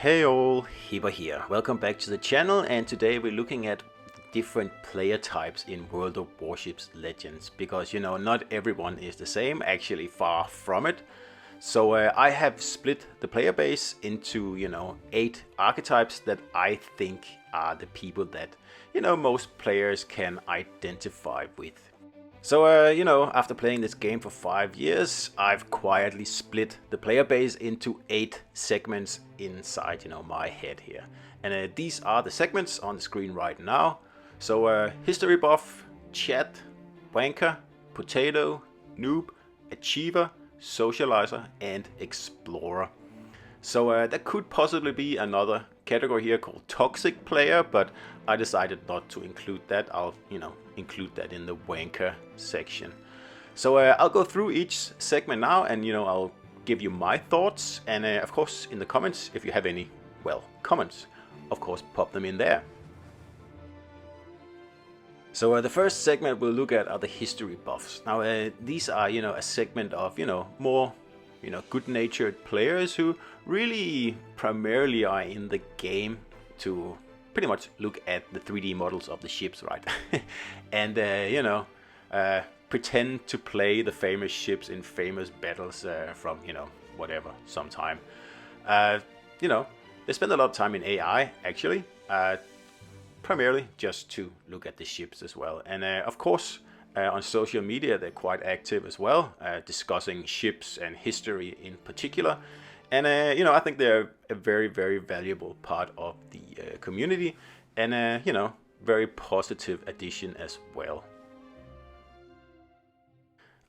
Hey all, Hibber here. Welcome back to the channel, and today we're looking at different player types in World of Warships Legends, because not everyone is the same, actually far from it. So I have split the player base into 8 archetypes that I think are the people that most players can identify with. So, after playing this game for 5 years, I've quietly split the player base into 8 segments inside, my head here. And these are the segments on the screen right now. So, history buff, chat, wanker, potato, noob, achiever, socializer, and explorer. So there could possibly be another category here called toxic player, but I decided not to include that. I'll, include that in the wanker section. So I'll go through each segment now, and I'll give you my thoughts, and of course in the comments, if you have any, comments, of course pop them in there. So the first segment we'll look at are the history buffs. Now these are a segment of more good-natured players who really primarily are in the game to pretty much look at the 3D models of the ships, right? And pretend to play the famous ships in famous battles from whatever sometime. They spend a lot of time in AI actually, primarily just to look at the ships as well. And of course on social media they're quite active as well, discussing ships and history in particular. And I think they're a very, very valuable part of the community, and very positive addition as well.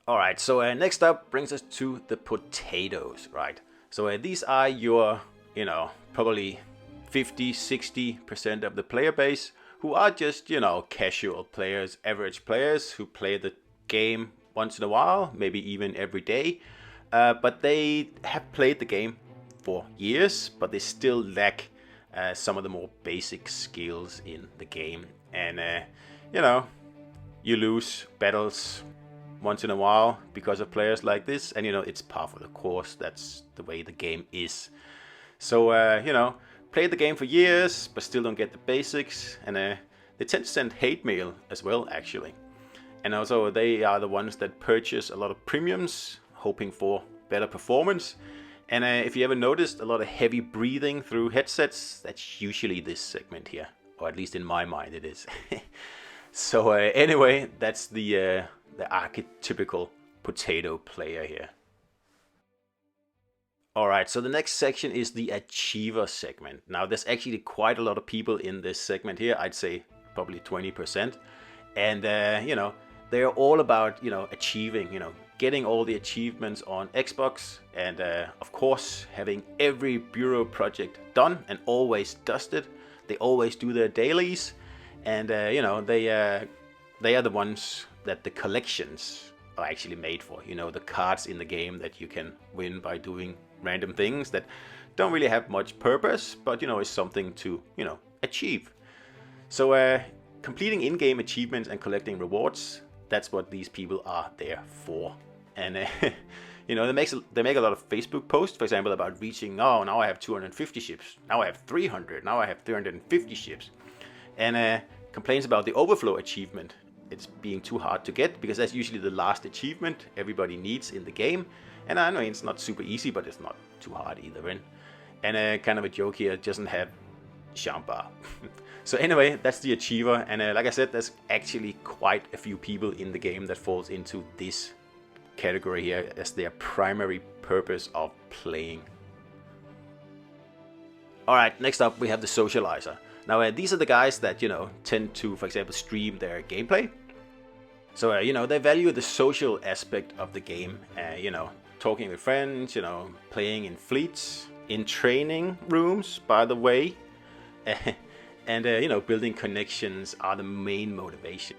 Alright, so next up brings us to the potatoes, right? So these are your, probably 50-60% of the player base, who are just, casual players, average players who play the game once in a while, maybe even every day. But they have played the game for years, but they still lack some of the more basic skills in the game. And, you lose battles once in a while because of players like this. And, it's par for the course. That's the way the game is. So, play the game for years, but still don't get the basics. And they tend to send hate mail as well, actually. And also, they are the ones that purchase a lot of premiums, hoping for better performance. And if you ever noticed a lot of heavy breathing through headsets, that's usually this segment here, or at least in my mind it is. So anyway, that's the archetypical potato player here. Alright, so the next section is the achiever segment. Now there's actually quite a lot of people in this segment here, I'd say probably 20%. And they're all about, achieving, getting all the achievements on Xbox, and of course having every bureau project done and always dusted. They always do their dailies, and they are the ones that the collections are actually made for. The cards in the game that you can win by doing random things that don't really have much purpose, but is something to achieve. So completing in-game achievements and collecting rewards, that's what these people are there for. And they make a lot of Facebook posts, for example, about reaching, oh, now I have 250 ships, now I have 300, now I have 350 ships. And complains about the overflow achievement. It's being too hard to get, because that's usually the last achievement everybody needs in the game. And I know it's not super easy, but it's not too hard either. And kind of a joke here, it doesn't have Shamba. So anyway, that's the achiever, and like I said, there's actually quite a few people in the game that falls into this category here as their primary purpose of playing. Alright, next up we have the socializer. Now these are the guys that tend to, for example, stream their gameplay. So they value the social aspect of the game, talking with friends, playing in fleets, in training rooms, by the way. And building connections are the main motivation.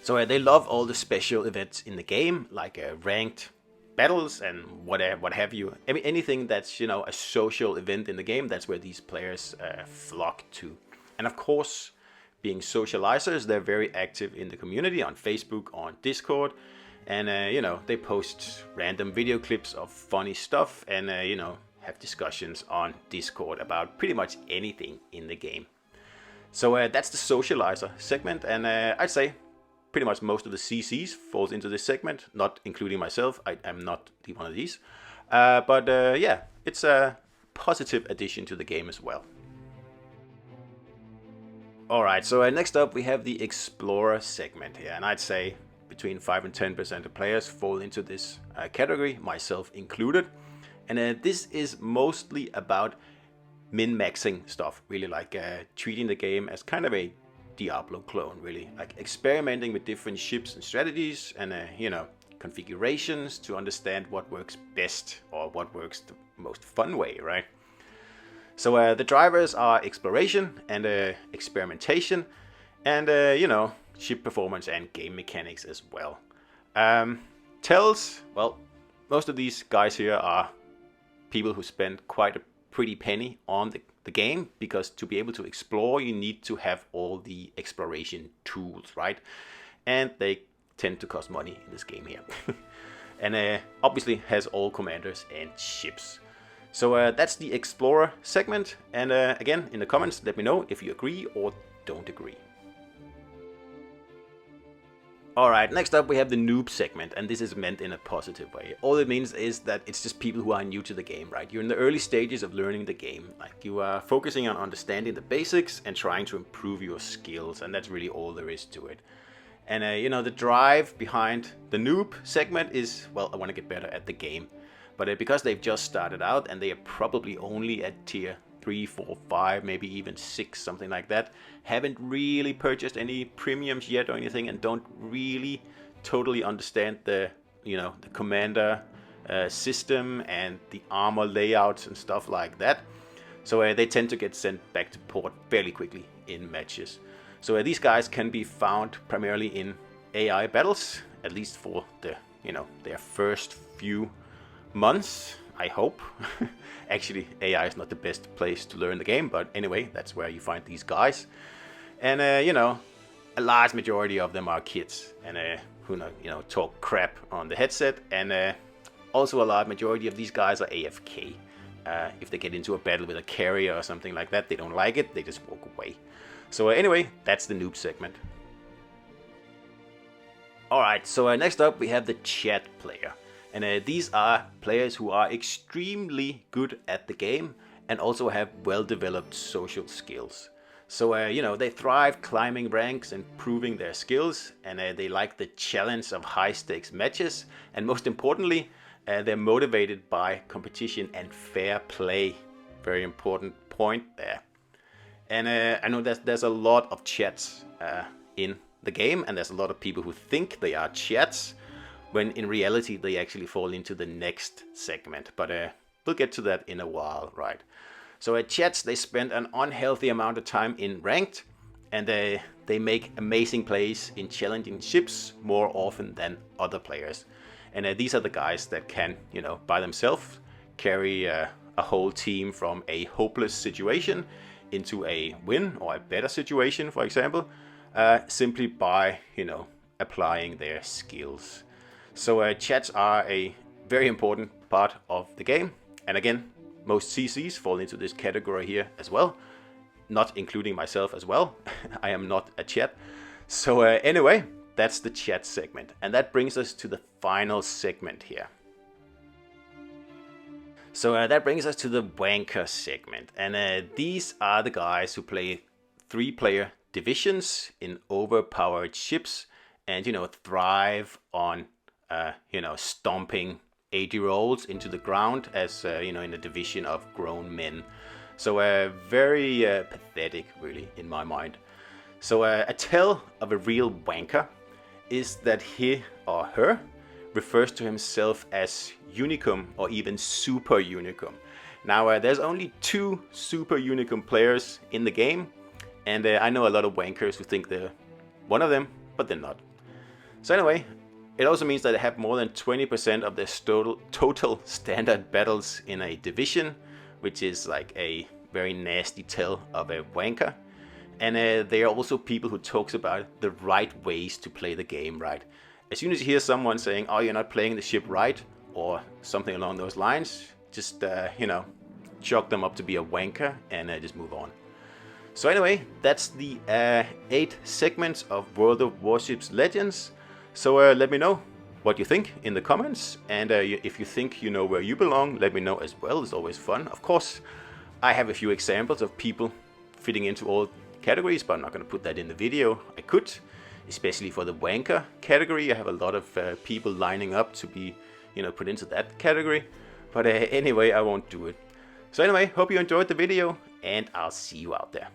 So they love all the special events in the game, like ranked battles and what have you. Anything that's a social event in the game, that's where these players flock to. And of course, being socializers, they're very active in the community on Facebook, on Discord, and they post random video clips of funny stuff, and have discussions on Discord about pretty much anything in the game. So that's the socializer segment, and I'd say pretty much most of the CCs falls into this segment, not including myself. I'm not one of these. But yeah, it's a positive addition to the game as well. Alright, so next up we have the Explorer segment here, and I'd say between 5 and 10% of players fall into this category, myself included. And this is mostly about min-maxing stuff, really like treating the game as kind of a Diablo clone, really. Like experimenting with different ships and strategies and, configurations to understand what works best or what works the most fun way, right? So the drivers are exploration and experimentation and, ship performance and game mechanics as well. Tells, well, most of these guys here are people who spend quite a pretty penny on the game, because to be able to explore you need to have all the exploration tools, right? And they tend to cost money in this game here. And obviously has all commanders and ships. So that's the Explorer segment, and again in the comments let me know if you agree or don't agree. Alright, next up we have the noob segment, and this is meant in a positive way. All it means is that it's just people who are new to the game, right? You're in the early stages of learning the game. Like, you are focusing on understanding the basics and trying to improve your skills, and that's really all there is to it. And the drive behind the noob segment is, well, I want to get better at the game. But because they've just started out and they are probably only at tier 3, 4, 5, maybe even 6, something like that, haven't really purchased any premiums yet or anything, and don't really totally understand the commander system and the armor layouts and stuff like that. So they tend to get sent back to port fairly quickly in matches. So these guys can be found primarily in AI battles, at least for their first few months, I hope. Actually, AI is not the best place to learn the game, but anyway, that's where you find these guys. And a large majority of them are kids, and who talk crap on the headset, and also a large majority of these guys are AFK. If they get into a battle with a carrier or something like that, they don't like it, they just walk away. So anyway, that's the noob segment. Alright, so next up we have the chat player. And these are players who are extremely good at the game and also have well-developed social skills. So, they thrive climbing ranks and proving their skills, and they like the challenge of high-stakes matches, and most importantly, they're motivated by competition and fair play. Very important point there. And I know that there's a lot of chats in the game, and there's a lot of people who think they are chats, when in reality they actually fall into the next segment. But we'll get to that in a while, right? So at chats, they spend an unhealthy amount of time in ranked, and they make amazing plays in challenging ships more often than other players. And these are the guys that can, by themselves, carry a whole team from a hopeless situation into a win or a better situation, for example, simply by, applying their skills. So chats are a very important part of the game, and again, most CCs fall into this category here as well, not including myself as well. I am not a chat. So anyway, that's the chat segment, and that brings us to the final segment here. So that brings us to the wanker segment, and these are the guys who play 3-player divisions in overpowered ships and thrive on stomping 80-year-olds into the ground as, in a division of grown men. So very pathetic, really, in my mind. So a tell of a real wanker is that he or her refers to himself as Unicum or even Super Unicum. Now, there's only 2 Super Unicum players in the game, and I know a lot of wankers who think they're one of them, but they're not. So anyway, it also means that they have more than 20% of their total standard battles in a division, which is like a very nasty tell of a wanker. And they are also people who talks about the right ways to play the game, right? As soon as you hear someone saying, oh, you're not playing the ship right, or something along those lines, just, chalk them up to be a wanker and just move on. So anyway, that's the 8 segments of World of Warships Legends. So let me know what you think in the comments, and if you think you know where you belong, let me know as well. It's always fun. Of course, I have a few examples of people fitting into all categories, but I'm not going to put that in the video. I could, especially for the wanker category. I have a lot of people lining up to be, put into that category. But anyway, I won't do it. So anyway, hope you enjoyed the video, and I'll see you out there.